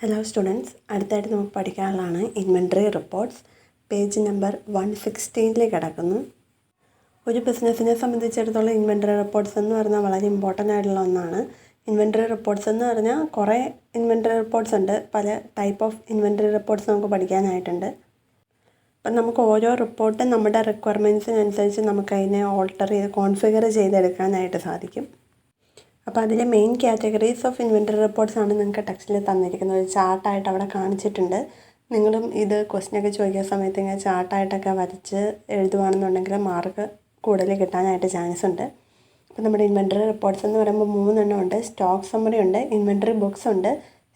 Hello students, അടുത്തായിട്ട് നമുക്ക് പഠിക്കാനുള്ളതാണ് inventory reports. Page number 116 കിടക്കുന്നു. ഒരു ബിസിനസ്സിനെ സംബന്ധിച്ചിടത്തോളം ഇൻവെൻട്രി റിപ്പോർട്ട്സ് എന്ന് പറഞ്ഞാൽ വളരെ ഇമ്പോർട്ടൻ്റ് ആയിട്ടുള്ള ഒന്നാണ്. ഇൻവെൻട്രി റിപ്പോർട്ട്സ് എന്ന് പറഞ്ഞാൽ കുറേ ഇൻവെൻട്രി റിപ്പോർട്ട്സ് ഉണ്ട്. പല ടൈപ്പ് ഓഫ് ഇൻവെൻട്രി റിപ്പോർട്ട്സ് നമുക്ക് പഠിക്കാനായിട്ടുണ്ട്. അപ്പം നമുക്ക് ഓരോ റിപ്പോർട്ടും നമ്മുടെ റിക്വയർമെൻറ്റ്സിനനുസരിച്ച് നമുക്ക് അതിനെ ഓൾട്ടർ ചെയ്ത് കോൺഫിഗർ ചെയ്തെടുക്കാനായിട്ട് സാധിക്കും. അപ്പോൾ അതിലെ main categories of inventory reports ആണ് നിങ്ങൾക്ക് ടെക്സ്റ്റിൽ തന്നിരിക്കുന്നത്. ഒരു ചാർട്ടായിട്ട് അവിടെ കാണിച്ചിട്ടുണ്ട്. നിങ്ങളും ഇത് ക്വസ്റ്റ്യനൊക്കെ ചോദിക്കുന്ന സമയത്ത് ഇങ്ങനെ ചാർട്ടായിട്ടൊക്കെ വരച്ച് എഴുതുകയാണെന്നുണ്ടെങ്കിൽ മാർക്ക് കൂടുതൽ കിട്ടാനായിട്ട് ചാൻസ് ഉണ്ട്. അപ്പോൾ നമ്മുടെ ഇൻവെൻട്രി റിപ്പോർട്ട്സ് എന്ന് പറയുമ്പോൾ 3 ഉണ്ട്. സ്റ്റോക്ക് സമ്മറി ഉണ്ട്, ഇൻവെൻട്രി ബുക്സ് ഉണ്ട്,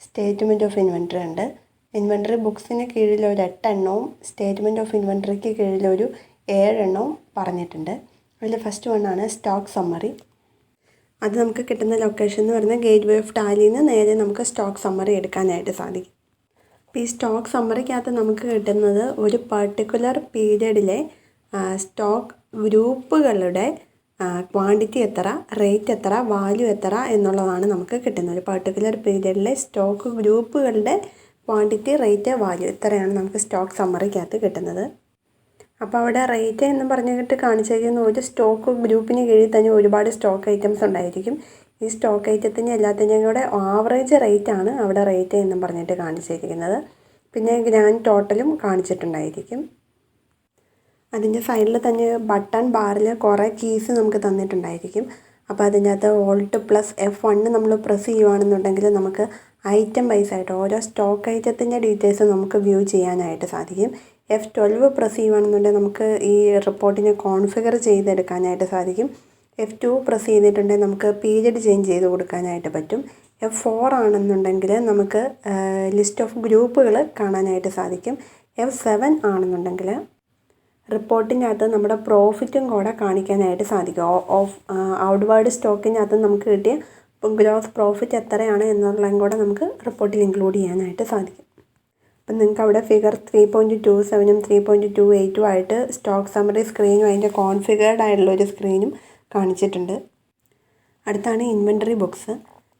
സ്റ്റേറ്റ്മെൻറ്റ് ഓഫ് ഇൻവെൻട്രി ഉണ്ട്. ഇൻവെൻട്രി ബുക്സിന് കീഴിൽ ഒരു 8 എണ്ണവും സ്റ്റേറ്റ്മെൻറ്റ് ഓഫ് ഇൻവെൻട്രിക്ക് കീഴിൽ ഒരു 7 എണ്ണവും പറഞ്ഞിട്ടുണ്ട്. അതിൽ ഫസ്റ്റ് വണ്ണാണ് സ്റ്റോക്ക് സമ്മറി. അത് നമുക്ക് കിട്ടുന്ന ലൊക്കേഷൻ എന്ന് പറയുന്നത് ഗേറ്റ് വേ ഓഫ് ടാലിയിൽ നിന്ന് നേരെ നമുക്ക് സ്റ്റോക്ക് സമ്മറി എടുക്കാനായിട്ട് സാധിക്കും. അപ്പോൾ ഈ സ്റ്റോക്ക് സമ്മറിക്കകത്ത് നമുക്ക് കിട്ടുന്നത് ഒരു പർട്ടിക്കുലർ പീരീഡിലെ സ്റ്റോക്ക് ഗ്രൂപ്പുകളുടെ ക്വാണ്ടിറ്റി എത്ര, റേറ്റ് എത്ര, വാല്യൂ എത്ര എന്നുള്ളതാണ് നമുക്ക് കിട്ടുന്നത്. ഒരു പർട്ടിക്കുലർ പീരീഡിലെ സ്റ്റോക്ക് ഗ്രൂപ്പുകളുടെ ക്വാണ്ടിറ്റി, റേറ്റ്, വാല്യൂ ഇത്രയാണ് നമുക്ക് സ്റ്റോക്ക് സമ്മറിക്കകത്ത് കിട്ടുന്നത്. അപ്പോൾ അവിടെ റേറ്റ് എന്ന് പറഞ്ഞിട്ട് കാണിച്ചിരിക്കുന്ന ഒരു സ്റ്റോക്ക് ഗ്രൂപ്പിന് കീഴിൽ തന്നെ ഒരുപാട് സ്റ്റോക്ക് ഐറ്റംസ് ഉണ്ടായിരിക്കും. ഈ സ്റ്റോക്ക് ഐറ്റത്തിൻ്റെ എല്ലാത്തിൻ്റെയും കൂടെ ആവറേജ് റേറ്റാണ് അവിടെ റേറ്റ് എന്നും പറഞ്ഞിട്ട് കാണിച്ചിരിക്കുന്നത്. പിന്നെ ഗ്രാൻഡ് ടോട്ടലും കാണിച്ചിട്ടുണ്ടായിരിക്കും. അതിൻ്റെ സൈഡിൽ തന്നെ ബട്ടൺ ബാറിൽ കുറേ കീസ് നമുക്ക് തന്നിട്ടുണ്ടായിരിക്കും. അപ്പോൾ അതിൻ്റെ അകത്ത് ഓൾട്ട് പ്ലസ് F1 നമ്മൾ പ്രസ് ചെയ്യുകയാണെന്നുണ്ടെങ്കിൽ നമുക്ക് ഐറ്റം വൈസ് ആയിട്ട് ഓരോ സ്റ്റോക്ക് ഐറ്റത്തിൻ്റെ ഡീറ്റെയിൽസ് നമുക്ക് വ്യൂ ചെയ്യാനായിട്ട് സാധിക്കും. F12 പ്രസ് ചെയ്യുകയാണെന്നുണ്ടെങ്കിൽ നമുക്ക് ഈ റിപ്പോർട്ടിനെ കോൺഫിഗർ ചെയ്തെടുക്കാനായിട്ട് സാധിക്കും. F2 പ്രസ് ചെയ്തിട്ടുണ്ടെങ്കിൽ നമുക്ക് പീരിയഡ് ചേഞ്ച് ചെയ്ത് കൊടുക്കാനായിട്ട് പറ്റും. F4 ആണെന്നുണ്ടെങ്കിൽ നമുക്ക് ലിസ്റ്റ് ഓഫ് ഗ്രൂപ്പുകൾ കാണാനായിട്ട് സാധിക്കും. F7 ആണെന്നുണ്ടെങ്കിൽ റിപ്പോർട്ടിനകത്ത് നമ്മുടെ പ്രോഫിറ്റും കൂടെ കാണിക്കാനായിട്ട് സാധിക്കും. ഔട്ട്വേർഡ് സ്റ്റോക്കിനകത്ത് നമുക്ക് കിട്ടിയ ഗ്രോസ് പ്രോഫിറ്റ് എത്രയാണ് എന്നുള്ളതും കൂടെ നമുക്ക് റിപ്പോർട്ടിൽ ഇൻക്ലൂഡ് ചെയ്യാനായിട്ട് സാധിക്കും. അപ്പം നിങ്ങൾക്ക് അവിടെ ഫിഗർ 3.27 3.28 ആയിട്ട് സ്റ്റോക്ക് സമ്മറി സ്ക്രീനും അതിൻ്റെ കോൺഫിഗേർഡ് ആയിട്ടുള്ള ഒരു സ്ക്രീനും കാണിച്ചിട്ടുണ്ട്. അടുത്താണ് ഇൻവെൻട്രി ബുക്സ്.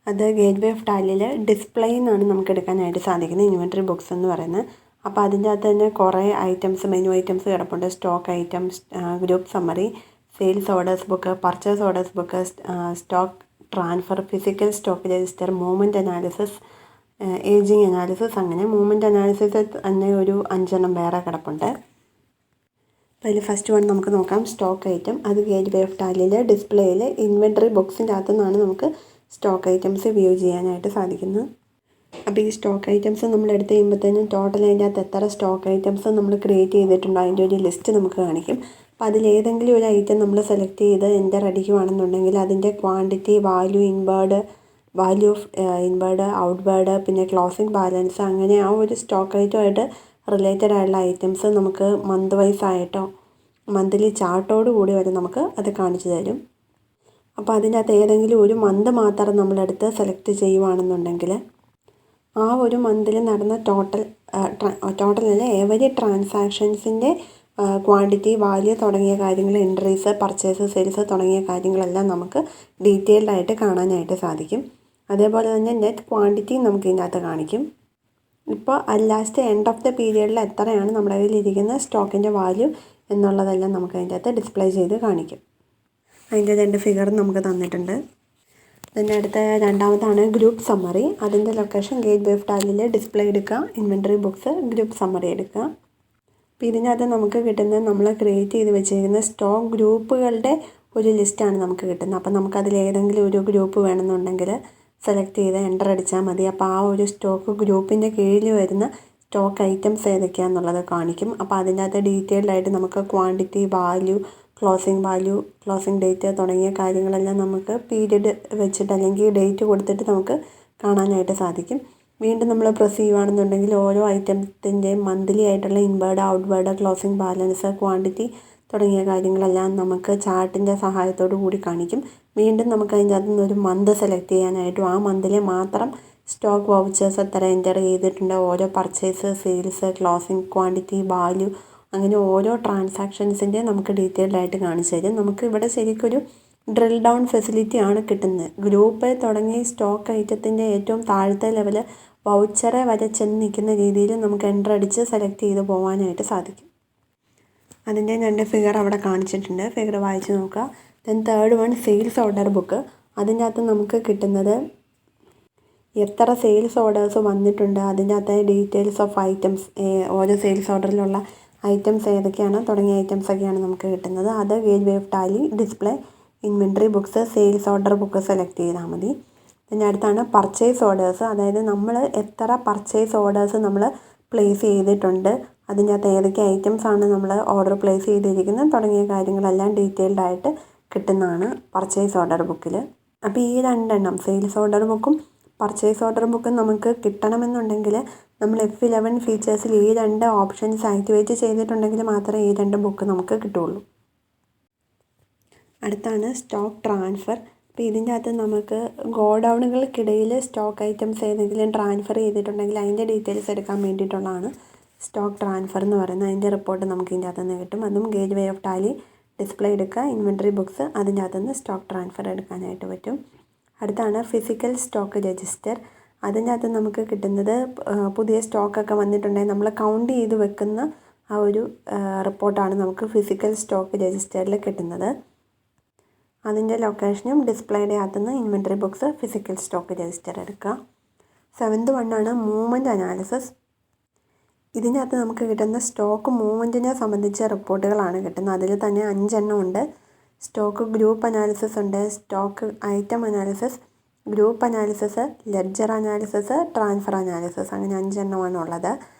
അത് ഗേറ്റ് വേ ഓഫ് ടാലിയിൽ ഡിസ്പ്ലേയിൽ നിന്നാണ് നമുക്ക് എടുക്കാനായിട്ട് സാധിക്കുന്നത് ഇൻവെൻട്രി ബുക്സ് എന്ന് പറയുന്നത്. അപ്പോൾ അതിൻ്റെ അകത്ത് തന്നെ കുറേ ഐറ്റംസ്, മെനു ഐറ്റംസ് കിടപ്പുണ്ട്. Stock items, group summary, sales orders book, purchase orders book, stock transfer, physical stock register, movement analysis, ageing analysis, അങ്ങനെ മൂവ്മെൻറ്റ് അനാലിസിസ് തന്നെ ഒരു 5 എണ്ണം വേറെ കിടപ്പുണ്ട്. അപ്പോൾ അതിൽ ഫസ്റ്റ് വൺ നമുക്ക് നോക്കാം. Stock item. അത് ഗേറ്റ് വേ ഓഫ് ടാലിയിൽ ഡിസ്പ്ലേയിൽ ഇൻവെൻട്രി ബുക്സിൻ്റെ അകത്തു നിന്നാണ് നമുക്ക് സ്റ്റോക്ക് ഐറ്റംസ് വ്യൂ ചെയ്യാനായിട്ട് സാധിക്കുന്നത്. അപ്പോൾ ഈ സ്റ്റോക്ക് ഐറ്റംസ് നമ്മൾ എടുത്ത് കഴിയുമ്പോഴത്തേനും ടോട്ടൽ അതിൻ്റെ അകത്ത് എത്ര സ്റ്റോക്ക് ഐറ്റംസ് നമ്മൾ ക്രിയേറ്റ് ചെയ്തിട്ടുണ്ടോ അതിൻ്റെ ഒരു ലിസ്റ്റ് നമുക്ക് കാണിക്കും. അപ്പോൾ അതിലേതെങ്കിലും ഒരു ഐറ്റം നമ്മൾ സെലക്ട് ചെയ്ത് എൻ്റർ അടിക്കുകയാണെന്നുണ്ടെങ്കിൽ അതിൻ്റെ quantity, value, value of inward, outward, പിന്നെ ക്ലോസിംഗ് ബാലൻസ്, അങ്ങനെ ആ ഒരു സ്റ്റോക്ക് ഐറ്റമായിട്ട് റിലേറ്റഡ് ആയിട്ടുള്ള ഐറ്റംസ് നമുക്ക് മന്ത് വൈസ് ആയിട്ടോ മന്ത്ലി ചാർട്ടോട് കൂടി വരെ നമുക്ക് അത് കാണിച്ചു തരും. അപ്പോൾ അതിൻ്റെ അകത്ത് ഏതെങ്കിലും ഒരു മന്ത് മാത്രം നമ്മളെടുത്ത് സെലക്ട് ചെയ്യുകയാണെന്നുണ്ടെങ്കിൽ ആ ഒരു മന്തിൽ നടന്ന ടോട്ടലല്ല എവരി ട്രാൻസാക്ഷൻസിൻ്റെ ക്വാണ്ടിറ്റി, വാല്യൂ തുടങ്ങിയ കാര്യങ്ങൾ, എൻട്രീസ്, പർച്ചേസ്, സെയിൽസ് തുടങ്ങിയ കാര്യങ്ങളെല്ലാം നമുക്ക് ഡീറ്റെയിൽഡ് ആയിട്ട് കാണാനായിട്ട് സാധിക്കും. അതേപോലെ തന്നെ നെറ്റ് ക്വാണ്ടിറ്റി നമുക്ക് ഇതിനകത്ത് കാണിക്കും. ഇപ്പോൾ ലാസ്റ്റ് എൻഡ് ഓഫ് ദ പീരിയഡിൽ എത്രയാണ് നമ്മുടെ കയ്യിലിരിക്കുന്ന സ്റ്റോക്കിൻ്റെ വാല്യൂ എന്നുള്ളതെല്ലാം നമുക്ക് അതിൻ്റെ അകത്ത് ഡിസ്പ്ലേ ചെയ്ത് കാണിക്കും. അതിൻ്റെ 2 ഫിഗർ നമുക്ക് തന്നിട്ടുണ്ട്. പിന്നെ അടുത്ത രണ്ടാമതാണ് ഗ്രൂപ്പ് സമ്മറി. അതിൻ്റെ ലൊക്കേഷൻ ഗേറ്റ് വേ ഓഫ് ടാലിയിൽ ഡിസ്പ്ലേ എടുക്കുക, ഇൻവെൻട്രി ബുക്സ്, ഗ്രൂപ്പ് സമ്മറി എടുക്കുക. അപ്പോൾ ഇതിനകത്ത് നമുക്ക് കിട്ടുന്നത് നമ്മൾ ക്രിയേറ്റ് ചെയ്ത് വെച്ചിരിക്കുന്ന സ്റ്റോക്ക് ഗ്രൂപ്പുകളുടെ ഒരു ലിസ്റ്റാണ് നമുക്ക് കിട്ടുന്നത്. അപ്പോൾ നമുക്കതിൽ ഏതെങ്കിലും ഒരു ഗ്രൂപ്പ് വേണമെന്നുണ്ടെങ്കിൽ സെലക്ട് ചെയ്ത് എൻ്റർ അടിച്ചാൽ മതി. അപ്പോൾ ആ ഒരു സ്റ്റോക്ക് ഗ്രൂപ്പിൻ്റെ കീഴിൽ വരുന്ന സ്റ്റോക്ക് ഐറ്റംസ് ഏതൊക്കെയാണെന്നുള്ളത് കാണിക്കും. അപ്പോൾ അതിനകത്ത് ഡീറ്റെയിൽഡ് ആയിട്ട് നമുക്ക് quantity, value, closing value, closing date തുടങ്ങിയ കാര്യങ്ങളെല്ലാം നമുക്ക് പീരിയഡ് വെച്ചിട്ട് അല്ലെങ്കിൽ ഡേറ്റ് കൊടുത്തിട്ട് നമുക്ക് കാണാനായിട്ട് സാധിക്കും. വീണ്ടും നമ്മൾ പ്രസ് ചെയ്യുകയാണെന്നുണ്ടെങ്കിൽ ഓരോ ഐറ്റത്തിൻ്റെയും മന്ത്ലി ആയിട്ടുള്ള inward, outward, closing balance, quantity തുടങ്ങിയ കാര്യങ്ങളെല്ലാം നമുക്ക് ചാർട്ടിൻ്റെ സഹായത്തോടു കൂടി കാണിക്കും. വീണ്ടും നമുക്ക് അതിൻ്റെ അകത്തു നിന്നൊരു മന്ത് സെലക്ട് ചെയ്യാനായിട്ടും ആ മന്തിലെ മാത്രം സ്റ്റോക്ക് വൗച്ചേഴ്സ് എത്ര എൻ്റർ ചെയ്തിട്ടുണ്ട്, ഓരോ purchase, sales, closing quantity, value, അങ്ങനെ ഓരോ ട്രാൻസാക്ഷൻസിൻ്റെ നമുക്ക് ഡീറ്റെയിൽഡ് ആയിട്ട് കാണിച്ചു തരും. നമുക്ക് ഇവിടെ ശരിക്കൊരു ഡ്രിൽ ഡൗൺ ഫെസിലിറ്റിയാണ് കിട്ടുന്നത്. ഗ്രൂപ്പ് തുടങ്ങി സ്റ്റോക്ക് ഐറ്റത്തിൻ്റെ ഏറ്റവും താഴത്തെ ലെവൽ വൗച്ചറെ വരെ ചെന്ന് നിൽക്കുന്ന രീതിയിൽ നമുക്ക് എൻ്റർ അടിച്ച് സെലക്ട് ചെയ്ത് പോകാനായിട്ട് സാധിക്കും. അതിൻ്റെ 2 ഫിഗർ അവിടെ കാണിച്ചിട്ടുണ്ട്. ഫിഗർ വായിച്ച് നോക്കുക. Then third one sales order book. അതിൻ്റെ അകത്ത് നമുക്ക് കിട്ടുന്നത് എത്ര സെയിൽസ് ഓർഡേഴ്സ് വന്നിട്ടുണ്ട്, അതിൻ്റെ അകത്തെ ഡീറ്റെയിൽസ് ഓഫ് ഐറ്റംസ്, ഓരോ സെയിൽസ് ഓർഡറിലുള്ള ഐറ്റംസ് ഏതൊക്കെയാണ് തുടങ്ങിയ ഐറ്റംസൊക്കെയാണ് നമുക്ക് കിട്ടുന്നത്. അത് gateway of Tally, display, inventory books, sales order book select ചെയ്താൽ മതി. പിന്നെ അടുത്താണ് പർച്ചേസ് ഓർഡേഴ്സ്. അതായത് നമ്മൾ എത്ര പർച്ചേസ് ഓർഡേഴ്സ് നമ്മൾ പ്ലേസ് ചെയ്തിട്ടുണ്ട്, അതിൻ്റെ അകത്ത് ഏതൊക്കെ ഐറ്റംസാണ് നമ്മൾ ഓർഡർ പ്ലേസ് ചെയ്തിരിക്കുന്നത് തുടങ്ങിയ കാര്യങ്ങളെല്ലാം ഡീറ്റെയിൽഡ് ആയിട്ട് കിട്ടുന്നതാണ് പർച്ചേസ് ഓർഡർ ബുക്കിൽ. അപ്പോൾ ഈ 2 എണ്ണം സെയിൽസ് ഓർഡർ ബുക്കും പർച്ചേസ് ഓർഡർ ബുക്കും നമുക്ക് കിട്ടണമെന്നുണ്ടെങ്കിൽ നമ്മൾ F11 ഫീച്ചേഴ്സിൽ ഈ 2 ഓപ്ഷൻസ് ആക്ടിവേറ്റ് ചെയ്തിട്ടുണ്ടെങ്കിൽ മാത്രമേ ഈ 2 ബുക്ക് നമുക്ക് കിട്ടുകയുള്ളൂ. അടുത്താണ് സ്റ്റോക്ക് ട്രാൻസ്ഫർ. അപ്പോൾ ഇതിൻ്റെ അകത്ത് നമുക്ക് ഗോഡൗണുകൾക്കിടയിൽ സ്റ്റോക്ക് ഐറ്റംസ് ഏതെങ്കിലും ട്രാൻസ്ഫർ ചെയ്തിട്ടുണ്ടെങ്കിൽ അതിൻ്റെ ഡീറ്റെയിൽസ് എടുക്കാൻ വേണ്ടിയിട്ടുള്ളതാണ് സ്റ്റോക്ക് ട്രാൻസ്ഫർ എന്ന് പറയുന്നത്. അതിൻ്റെ റിപ്പോർട്ട് നമുക്ക് ഇതിൻ്റെ അകത്ത് നിന്ന് കിട്ടും. അതും ഗേറ്റ്വേ ഓഫ് ടാലി, ഡിസ്പ്ലേ എടുക്കുക, ഇൻവെൻട്രി ബുക്സ്, അതിൻ്റെ അകത്ത് നിന്ന് സ്റ്റോക്ക് ട്രാൻസ്ഫർ എടുക്കാനായിട്ട് പറ്റും. അടുത്താണ് ഫിസിക്കൽ സ്റ്റോക്ക് രജിസ്റ്റർ. അതിൻ്റെ അകത്ത് നമുക്ക് കിട്ടുന്നത് പുതിയ സ്റ്റോക്കൊക്കെ വന്നിട്ടുണ്ടെങ്കിൽ നമ്മൾ കൗണ്ട് ചെയ്ത് വെക്കുന്ന ആ ഒരു റിപ്പോർട്ടാണ് നമുക്ക് ഫിസിക്കൽ സ്റ്റോക്ക് രജിസ്റ്ററിൽ കിട്ടുന്നത്. അതിൻ്റെ ലൊക്കേഷനും ഡിസ്പ്ലേയുടെ അകത്തുനിന്ന് inventory books, physical stock register എടുക്കുക. 7th വണ്ണാണ് movement analysis. ഇതിൻ്റെ അകത്ത് നമുക്ക് കിട്ടുന്ന സ്റ്റോക്ക് മൂവ്മെൻറ്റിനെ സംബന്ധിച്ച റിപ്പോർട്ടുകളാണ് കിട്ടുന്നത്. അതിൽ തന്നെ 5 എണ്ണം ഉണ്ട്. സ്റ്റോക്ക് ഗ്രൂപ്പ് അനാലിസിസ് ഉണ്ട്, stock item analysis, group analysis, ledger analysis, transfer analysis, അങ്ങനെ 5 എണ്ണമാണ് ഉള്ളത്.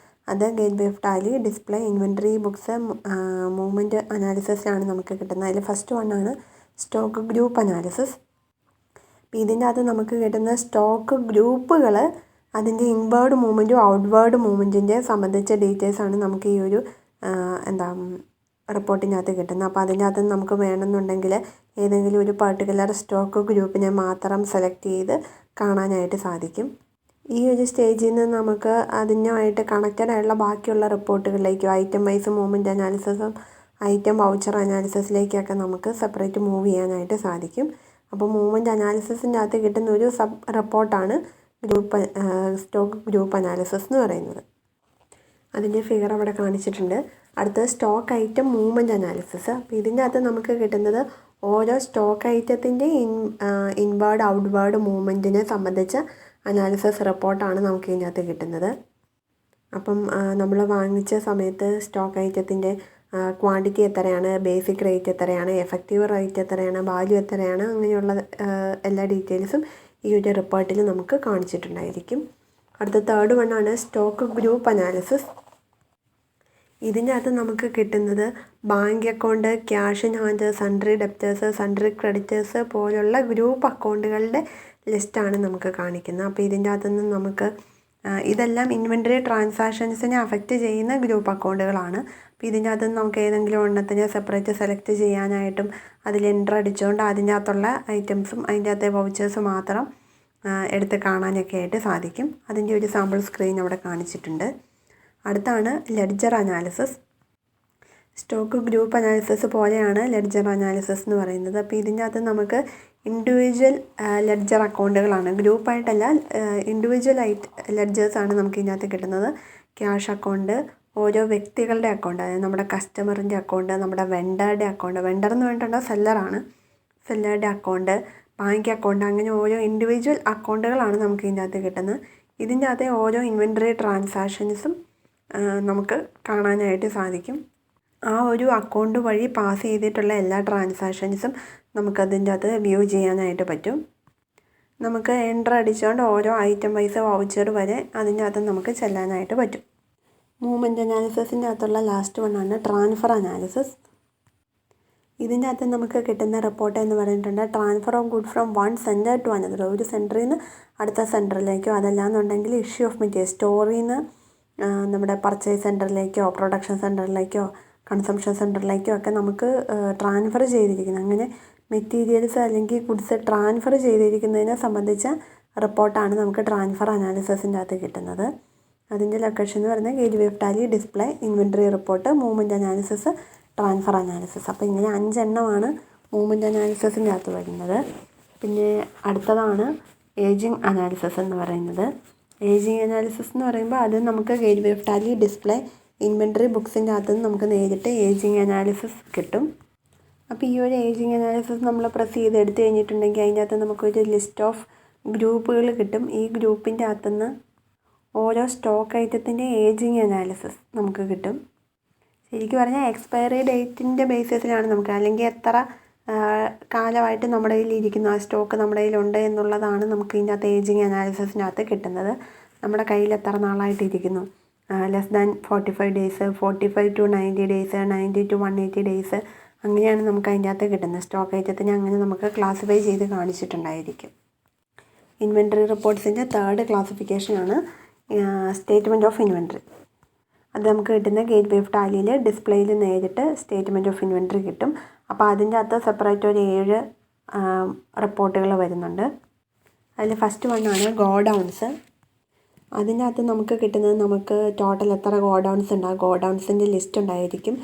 അത് gateway of Tally, display, inventory books, movement അനാലിസിസിലാണ് നമുക്ക് കിട്ടുന്നത്. അതിൽ ഫസ്റ്റ് വണ്ണാണ് സ്റ്റോക്ക് ഗ്രൂപ്പ് അനാലിസിസ്. അപ്പോൾ ഇതിൻ്റെ അകത്ത് നമുക്ക് കിട്ടുന്ന സ്റ്റോക്ക് ഗ്രൂപ്പുകൾ അതിൻ്റെ ഇൻവേർഡ് മൂവ്മെൻറ്റും ഔട്ട്വേർഡ് മൂവ്മെൻറ്റിൻ്റെ സംബന്ധിച്ച ഡീറ്റെയിൽസാണ് നമുക്ക് ഈ ഒരു റിപ്പോർട്ടിനകത്ത് കിട്ടുന്നത്. അപ്പോൾ അതിൻ്റെ അകത്ത് നമുക്ക് വേണമെന്നുണ്ടെങ്കിൽ ഏതെങ്കിലും ഒരു പർട്ടിക്കുലർ സ്റ്റോക്ക് ഗ്രൂപ്പിനെ മാത്രം സെലക്ട് ചെയ്ത് കാണാനായിട്ട് സാധിക്കും. ഈ ഒരു സ്റ്റേജിൽ നിന്ന് നമുക്ക് അതിനുമായിട്ട് കണക്റ്റഡ് ആയിട്ടുള്ള ബാക്കിയുള്ള റിപ്പോർട്ടുകളിലേക്കും ഐറ്റം വൈസ് മൂവ്മെൻറ്റ് അനാലിസിസും ഐറ്റം വൗച്ചർ അനാലിസിസിലേക്കൊക്കെ നമുക്ക് സെപ്പറേറ്റ് മൂവ് ചെയ്യാനായിട്ട് സാധിക്കും. അപ്പോൾ മൂവ്മെൻറ്റ് അനാലിസിസിൻ്റെ അകത്ത് കിട്ടുന്ന ഒരു സബ് റിപ്പോർട്ടാണ് സ്റ്റോക്ക് ഗ്രൂപ്പ് അനാലിസിസ് എന്ന് പറയുന്നത്. അതിൻ്റെ ഫിഗർ അവിടെ കാണിച്ചിട്ടുണ്ട്. അടുത്തത് സ്റ്റോക്ക് ഐറ്റം മൂവ്മെൻറ്റ് അനാലിസിസ്. അപ്പോൾ ഇതിൻ്റെ അകത്ത് നമുക്ക് കിട്ടുന്നത് ഓരോ സ്റ്റോക്ക് ഐറ്റത്തിൻ്റെ ഇൻവേർഡ് ഔട്ട്വേർഡ് മൂവ്മെൻറ്റിനെ സംബന്ധിച്ച അനാലിസിസ് റിപ്പോർട്ടാണ് നമുക്ക് ഇതിനകത്ത് കിട്ടുന്നത്. അപ്പം നമ്മൾ വാങ്ങിച്ച സമയത്ത് സ്റ്റോക്ക് ഐറ്റത്തിൻ്റെ ക്വാണ്ടിറ്റി എത്രയാണ്, ബേസിക് റേറ്റ് എത്രയാണ്, എഫക്റ്റീവ് റേറ്റ് എത്രയാണ്, വാല്യൂ എത്രയാണ്, അങ്ങനെയുള്ള എല്ലാ ഡീറ്റെയിൽസും ഈ ഒരു റിപ്പോർട്ടിൽ നമുക്ക് കാണിച്ചിട്ടുണ്ടായിരിക്കും. അടുത്ത തേർഡ് വണ്ണാണ് സ്റ്റോക്ക് ഗ്രൂപ്പ് അനാലിസിസ്. ഇതിൻ്റെ അകത്ത് നമുക്ക് കിട്ടുന്നത് bank account, cash in hand, sundry debtors, sundry creditors പോലുള്ള ഗ്രൂപ്പ് അക്കൗണ്ടുകളുടെ ലിസ്റ്റാണ് നമുക്ക് കാണിക്കുന്നത്. അപ്പോൾ ഇതിൻ്റെ അകത്തുനിന്ന് നമുക്ക് ഇതെല്ലാം ഇൻവെൻറ്ററി ട്രാൻസാക്ഷൻസിനെ അഫക്റ്റ് ചെയ്യുന്ന ഗ്രൂപ്പ് അക്കൗണ്ടുകളാണ്. അപ്പോൾ ഇതിൻ്റെ അകത്ത് നമുക്ക് ഏതെങ്കിലും എണ്ണത്തിനെ സെപ്പറേറ്റ് സെലക്ട് ചെയ്യാനായിട്ടും അതിൽ എൻ്റർ അടിച്ചുകൊണ്ട് അതിൻ്റെ അകത്തുള്ള ഐറ്റംസും അതിൻ്റെ അകത്തെ വൗച്ചേഴ്സ് മാത്രം എടുത്ത് കാണാനൊക്കെ ആയിട്ട് സാധിക്കും. അതിൻ്റെ ഒരു സാമ്പിൾ സ്ക്രീൻ അവിടെ കാണിച്ചിട്ടുണ്ട്. അടുത്താണ് ledger analysis. Stock group analysis പോലെയാണ് ലെഡ്ജർ അനാലിസിസ് എന്ന് പറയുന്നത്. അപ്പോൾ ഇതിൻ്റെ അകത്ത് നമുക്ക് ഇൻഡിവിജ്വൽ ലെഡ്ജർ അക്കൗണ്ടുകളാണ്, ഗ്രൂപ്പായിട്ടല്ല ഇൻഡിവിജ്വൽ ലെഡ്ജേഴ്സാണ് നമുക്ക് ഇതിനകത്ത് കിട്ടുന്നത്. ക്യാഷ് അക്കൗണ്ട്, ഓരോ വ്യക്തികളുടെ അക്കൗണ്ട്, അതായത് നമ്മുടെ കസ്റ്റമറിൻ്റെ അക്കൗണ്ട്, നമ്മുടെ വെണ്ടറുടെ അക്കൗണ്ട്, വെണ്ടർ എന്ന് പറഞ്ഞിട്ടുണ്ടോ സെല്ലറാണ്, സെല്ലറുടെ അക്കൗണ്ട്, ബാങ്ക് അക്കൗണ്ട്, അങ്ങനെ ഓരോ ഇൻഡിവിജ്വൽ അക്കൗണ്ടുകളാണ് നമുക്ക് ഇതിൻ്റെ അകത്ത് കിട്ടുന്നത്. ഇതിൻ്റെ അകത്തെ ഓരോ ഇൻവെൻറ്ററി ട്രാൻസാക്ഷൻസും നമുക്ക് കാണാനായിട്ട് സാധിക്കും. ആ ഒരു അക്കൗണ്ട് വഴി പാസ് ചെയ്തിട്ടുള്ള എല്ലാ ട്രാൻസാക്ഷൻസും നമുക്കതിൻ്റെ അകത്ത് വ്യൂ ചെയ്യാനായിട്ട് പറ്റും. നമുക്ക് എൻ്റർ അടിച്ചുകൊണ്ട് ഓരോ ഐറ്റം വൈസ് വൗച്ചർ വരെ അതിൻ്റെ അകത്ത് നമുക്ക് ചെല്ലാനായിട്ട് പറ്റും. മൂവ്മെൻറ്റ് അനാലിസിസിൻ്റെ അകത്തുള്ള ലാസ്റ്റ് വണ്ണാണ് ട്രാൻസ്ഫർ അനാലിസിസ്. ഇതിൻ്റെ അകത്ത് നമുക്ക് കിട്ടുന്ന റിപ്പോർട്ട് എന്ന് പറഞ്ഞിട്ടുണ്ട് transfer of good from one centre to another, ഒരു സെൻറ്ററിൽ നിന്ന് അടുത്ത സെൻറ്ററിലേക്കോ, അതല്ലാന്നുണ്ടെങ്കിൽ ഇഷ്യൂ ഓഫ് മെറ്റീരിയൽ സ്റ്റോറിൽ നിന്ന് നമ്മുടെ പർച്ചേസ് സെൻറ്ററിലേക്കോ, പ്രൊഡക്ഷൻ സെൻറ്ററിലേക്കോ, കൺസംഷൻ സെൻറ്ററിലേക്കോ ഒക്കെ നമുക്ക് ട്രാൻസ്ഫർ ചെയ്തിരിക്കുന്നത്, അങ്ങനെ മെറ്റീരിയൽസ് അല്ലെങ്കിൽ ഗുഡ്സ് ട്രാൻസ്ഫർ ചെയ്തിരിക്കുന്നതിനെ സംബന്ധിച്ച റിപ്പോർട്ടാണ് നമുക്ക് ട്രാൻസ്ഫർ അനാലിസിസിൻ്റെ അകത്ത് കിട്ടുന്നത്. അതിൻ്റെ ലൊക്കേഷൻ എന്ന് പറയുന്നത് gateway of Tally, display, inventory report, movement analysis, transfer analysis. അപ്പോൾ ഇങ്ങനെ 5 എണ്ണമാണ് മൂവ്മെൻറ്റ് അനാലിസിസിൻ്റെ അകത്ത് വരുന്നത്. പിന്നെ അടുത്തതാണ് ഏജിങ് അനാലിസിസ് എന്ന് പറയുന്നത്. ഏജിങ് അനാലിസിസ് എന്ന് പറയുമ്പോൾ അത് നമുക്ക് gateway of Tally, display, inventory, ബുക്സിൻ്റെ അകത്ത് നിന്ന് നമുക്ക് നേരിട്ട് ഏജിങ് അനാലിസിസ് കിട്ടും. അപ്പോൾ ഈ ഒരു ഏജിങ് അനാലിസിസ് നമ്മൾ പ്രസ് ചെയ്ത് എടുത്തു കഴിഞ്ഞിട്ടുണ്ടെങ്കിൽ അതിൻ്റെ അകത്ത് നമുക്കൊരു ലിസ്റ്റ് ഓഫ് ഗ്രൂപ്പുകൾ കിട്ടും. ഈ ഗ്രൂപ്പിൻ്റെ അകത്തുനിന്ന് ഓരോ സ്റ്റോക്ക് ഐറ്റത്തിൻ്റെ ഏജിങ് അനാലിസിസ് നമുക്ക് കിട്ടും. ശരിക്കും പറഞ്ഞാൽ എക്സ്പയറി ഡേറ്റിൻ്റെ ബേസിസിലാണ് നമുക്ക്, അല്ലെങ്കിൽ എത്ര കാലമായിട്ട് നമ്മുടെ കയ്യിൽ ഇരിക്കുന്നു, ആ സ്റ്റോക്ക് നമ്മുടെ കയ്യിലുണ്ട് എന്നുള്ളതാണ് നമുക്ക് ഇതിൻ്റെ അകത്ത് ഏജിങ് അനാലിസിസിനകത്ത് കിട്ടുന്നത്. നമ്മുടെ കയ്യിൽ എത്ര നാളായിട്ടിരിക്കുന്നു, less than 45 days, 45 to 90 days, 90 to 180 days, അങ്ങനെയാണ് നമുക്ക് അതിൻ്റെ അകത്ത് കിട്ടുന്നത്. സ്റ്റോക്ക് ഐറ്റത്തിനെ അങ്ങനെ നമുക്ക് ക്ലാസിഫൈ ചെയ്ത് കാണിച്ചിട്ടുണ്ടായിരിക്കും. ഇൻവെൻറ്ററി റിപ്പോർട്ട്സിൻ്റെ തേർഡ് ക്ലാസിഫിക്കേഷനാണ് സ്റ്റേറ്റ്മെൻറ്റ് ഓഫ് ഇൻവെൻറ്ററി. അത് നമുക്ക് കിട്ടുന്ന ഗേറ്റ്വേ ഓഫ് ടാലിയിൽ ഡിസ്പ്ലേയിൽ നേരിട്ട് സ്റ്റേറ്റ്മെൻറ്റ് ഓഫ് ഇൻവെൻറ്ററി കിട്ടും. അപ്പോൾ അതിൻ്റെ അകത്ത് സെപ്പറേറ്റ് ഒരു 7 റിപ്പോർട്ടുകൾ വരുന്നുണ്ട്. അതിൽ ഫസ്റ്റ് വണ്ണാണ് ഗോഡൗൺസ്. അതിൻ്റെ അകത്ത് നമുക്ക് കിട്ടുന്നത്, നമുക്ക് ടോട്ടൽ എത്ര ഗോഡൗൺസ് ഉണ്ട്, ആ ഗോഡൗൺസിൻ്റെ ലിസ്റ്റ് ഉണ്ടായിരിക്കും.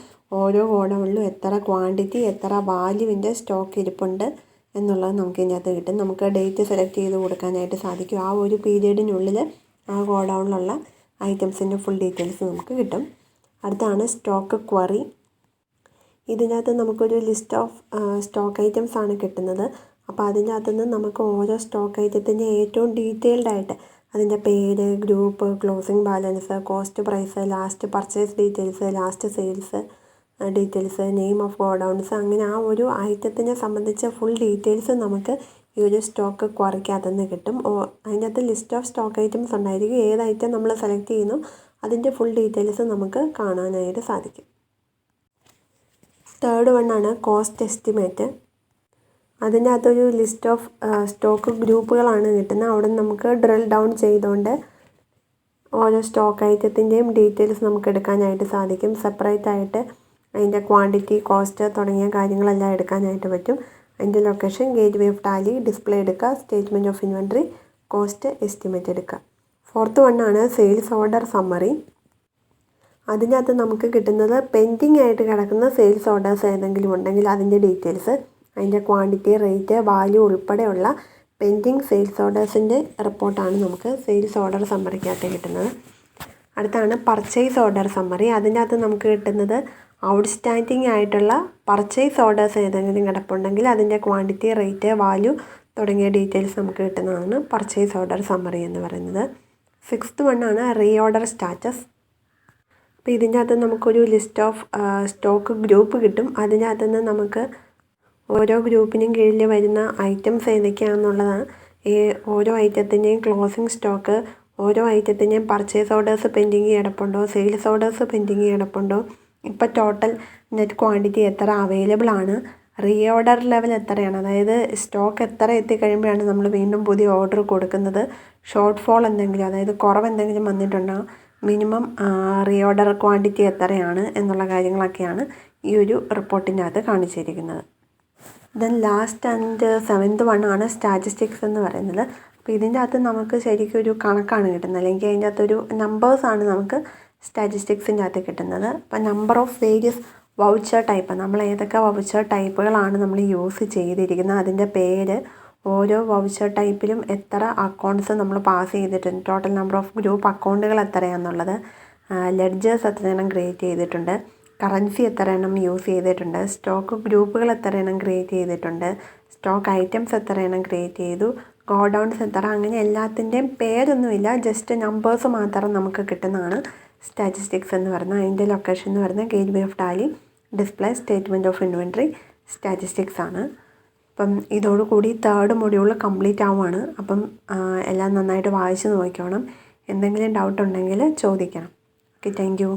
ഓരോ ഗോഡൗണിലും എത്ര ക്വാണ്ടിറ്റി, എത്ര വാല്യൂവിൻ്റെ സ്റ്റോക്ക് ഇരിപ്പുണ്ട് എന്നുള്ളത് നമുക്ക് ഇതിൻ്റെ അകത്ത് കിട്ടും. നമുക്ക് ഡേറ്റ് സെലക്ട് ചെയ്ത് കൊടുക്കാനായിട്ട് സാധിക്കും. ആ ഒരു പീരീഡിനുള്ളിൽ ആ ഗോഡൗണിലുള്ള ഐറ്റംസിൻ്റെ ഫുൾ ഡീറ്റെയിൽസ് നമുക്ക് കിട്ടും. അടുത്താണ് സ്റ്റോക്ക് ക്വറി. ഇതിനകത്ത് നമുക്കൊരു ലിസ്റ്റ് ഓഫ് സ്റ്റോക്ക് ഐറ്റംസ് ആണ് കിട്ടുന്നത്. അപ്പോൾ അതിൻ്റെ അകത്തുനിന്ന് നമുക്ക് ഓരോ സ്റ്റോക്ക് ഐറ്റത്തിൻ്റെ ഏറ്റവും ഡീറ്റെയിൽഡ് ആയിട്ട് അതിൻ്റെ പേര്, group, closing balance, cost price, last purchase details, last sales details, name of godowns, അങ്ങനെ ആ ഒരു ഐറ്റത്തിനെ സംബന്ധിച്ച ഫുൾ ഡീറ്റെയിൽസ് നമുക്ക് ഈ ഒരു സ്റ്റോക്ക് ക്വറിക്കകത്തുനിന്ന് കിട്ടും. അതിൻ്റെ അകത്ത് ലിസ്റ്റ് ഓഫ് സ്റ്റോക്ക് ഐറ്റംസ് ഉണ്ടായിരിക്കും. ഏത് ഐറ്റം നമ്മൾ സെലക്ട് ചെയ്യുന്നു അതിൻ്റെ ഫുൾ ഡീറ്റെയിൽസ് നമുക്ക് കാണാനായിട്ട് സാധിക്കും. തേർഡ് വണ്ണാണ് കോസ്റ്റ് എസ്റ്റിമേറ്റ്. അതിൻ്റെ അകത്തൊരു ലിസ്റ്റ് ഓഫ് സ്റ്റോക്ക് ഗ്രൂപ്പുകളാണ് കിട്ടുന്നത്. അവിടെ നമുക്ക് ഡ്രിൽ ഡൗൺ ചെയ്തുകൊണ്ട് ഓരോ സ്റ്റോക്ക് ഐറ്റത്തിൻ്റെയും ഡീറ്റെയിൽസ് നമുക്ക് എടുക്കാനായിട്ട് സാധിക്കും. സെപ്പറേറ്റ് ആയിട്ട് അതിൻ്റെ ക്വാണ്ടിറ്റി, കോസ്റ്റ് തുടങ്ങിയ കാര്യങ്ങളെല്ലാം എടുക്കാനായിട്ട് പറ്റും. അതിൻ്റെ location gateway of Tally, display എടുക്കുക, statement of inventory, cost estimate എടുക്കുക. ഫോർത്ത് വണ്ണാണ് സെയിൽസ് ഓർഡർ സമ്മറി. അതിനകത്ത് നമുക്ക് കിട്ടുന്നത് പെൻഡിങ് ആയിട്ട് കിടക്കുന്ന സെയിൽസ് ഓർഡേഴ്സ് ഏതെങ്കിലും ഉണ്ടെങ്കിൽ അതിൻ്റെ ഡീറ്റെയിൽസ്, അതിൻ്റെ ക്വാണ്ടിറ്റി, റേറ്റ്, വാല്യൂ ഉൾപ്പെടെയുള്ള പെൻഡിങ് സെയിൽസ് ഓർഡേഴ്സിൻ്റെ റിപ്പോർട്ടാണ് നമുക്ക് സെയിൽസ് ഓർഡർ സമ്മറിക്കകത്ത് കിട്ടുന്നത്. അടുത്താണ് പർച്ചേസ് ഓർഡർ സമ്മറി. അതിനകത്ത് നമുക്ക് കിട്ടുന്നത് ഔട്ട്സ്റ്റാൻഡിങ് ആയിട്ടുള്ള പർച്ചേസ് ഓർഡേഴ്സ് ഏതെങ്കിലും കിടപ്പുണ്ടെങ്കിൽ അതിൻ്റെ ക്വാണ്ടിറ്റി, റേറ്റ്, വാല്യൂ തുടങ്ങിയ ഡീറ്റെയിൽസ് നമുക്ക് കിട്ടുന്നതാണ് പർച്ചേസ് ഓർഡർ സമ്മറി എന്ന് പറയുന്നത്. സിക്സ്ത് വണ്ണാണ് റീ ഓർഡർ സ്റ്റാറ്റസ്. അപ്പോൾ ഇതിൻ്റെ അകത്ത് നമുക്കൊരു ലിസ്റ്റ് ഓഫ് സ്റ്റോക്ക് ഗ്രൂപ്പ് കിട്ടും. അതിനകത്ത് നിന്ന് നമുക്ക് ഓരോ ഗ്രൂപ്പിനും കീഴിൽ വരുന്ന ഐറ്റംസ് ഏതൊക്കെയാണെന്നുള്ളതാണ്. ഈ ഓരോ ഐറ്റത്തിൻ്റെയും ക്ലോസിംഗ് സ്റ്റോക്ക്, ഓരോ ഐറ്റത്തിൻ്റെയും പർച്ചേസ് ഓർഡേഴ്സ് പെൻഡിങ് കിടപ്പുണ്ടോ, സെയിൽസ് ഓർഡേഴ്സ് പെൻഡിങ് കിടപ്പുണ്ടോ, ഇപ്പോൾ ടോട്ടൽ നെറ്റ് ക്വാണ്ടിറ്റി എത്ര അവൈലബിൾ ആണ്, റീ ഓർഡർ ലെവൽ എത്രയാണ്, അതായത് സ്റ്റോക്ക് എത്ര എത്തിക്കഴിയുമ്പോഴാണ് നമ്മൾ വീണ്ടും പുതിയ ഓർഡർ കൊടുക്കുന്നത്, ഷോർട്ട് ഫോൾ എന്തെങ്കിലും, അതായത് കുറവ് എന്തെങ്കിലും വന്നിട്ടുണ്ടോ, മിനിമം റീ ഓർഡർ ക്വാണ്ടിറ്റി എത്രയാണ് എന്നുള്ള കാര്യങ്ങളൊക്കെയാണ് ഈ ഒരു റിപ്പോർട്ടിനകത്ത് കാണിച്ചിരിക്കുന്നത്. ദെൻ ലാസ്റ്റ് ആൻഡ് സെവൻത് വണ്ണാണ് സ്റ്റാറ്റിസ്റ്റിക്സ് എന്ന് പറയുന്നത്. അപ്പോൾ ഇതിൻ്റെ അകത്ത് നമുക്ക് ശരിക്കും ഒരു കണക്കാണ് കിട്ടുന്നത്, അല്ലെങ്കിൽ അതിൻ്റെ അകത്തൊരു നമ്പേഴ്സാണ് നമുക്ക് സ്റ്റാറ്റിസ്റ്റിക്സിൻ്റെ അകത്ത് കിട്ടുന്നത്. അപ്പോൾ number of various voucher type, നമ്മൾ ഏതൊക്കെ വൗച്ചർ ടൈപ്പുകളാണ് നമ്മൾ യൂസ് ചെയ്തിരിക്കുന്നത്, അതിൻ്റെ പേര്, ഓരോ വൗച്ചർ ടൈപ്പിലും എത്ര അക്കൗണ്ട്സ് നമ്മൾ പാസ് ചെയ്തിട്ടുണ്ട്, ടോട്ടൽ നമ്പർ ഓഫ് ഗ്രൂപ്പ് അക്കൗണ്ടുകൾ എത്രയാണെന്നുള്ളത്, ലെഡ്ജേഴ്സ് എത്ര എണ്ണം ക്രിയേറ്റ് ചെയ്തിട്ടുണ്ട്, കറൻസി എത്ര എണ്ണം യൂസ് ചെയ്തിട്ടുണ്ട്, സ്റ്റോക്ക് ഗ്രൂപ്പുകൾ എത്ര എണ്ണം ക്രിയേറ്റ് ചെയ്തിട്ടുണ്ട്, സ്റ്റോക്ക് ഐറ്റംസ് എത്ര എണ്ണം ക്രിയേറ്റ് ചെയ്തു, ഗോഡൗൺസ് എത്ര, അങ്ങനെ എല്ലാത്തിൻ്റെയും പേരൊന്നുമില്ല, ജസ്റ്റ് നമ്പേഴ്സ് മാത്രം നമുക്ക് കിട്ടുന്നതാണ് സ്റ്റാറ്റിസ്റ്റിക്സ് എന്ന് പറയുന്നത്. അതിൻ്റെ ലൊക്കേഷൻ എന്ന് പറയുന്നത് gateway of Tally, display, statement of inventory, statistics ആണ്. അപ്പം ഇതോടുകൂടി തേർഡ് മൊഡ്യൂൾ കംപ്ലീറ്റ് ആവുകയാണ്. അപ്പം എല്ലാം നന്നായിട്ട് വായിച്ച് നോക്കണം. എന്തെങ്കിലും ഡൗട്ട് ഉണ്ടെങ്കിൽ ചോദിക്കണം. Okay, thank you.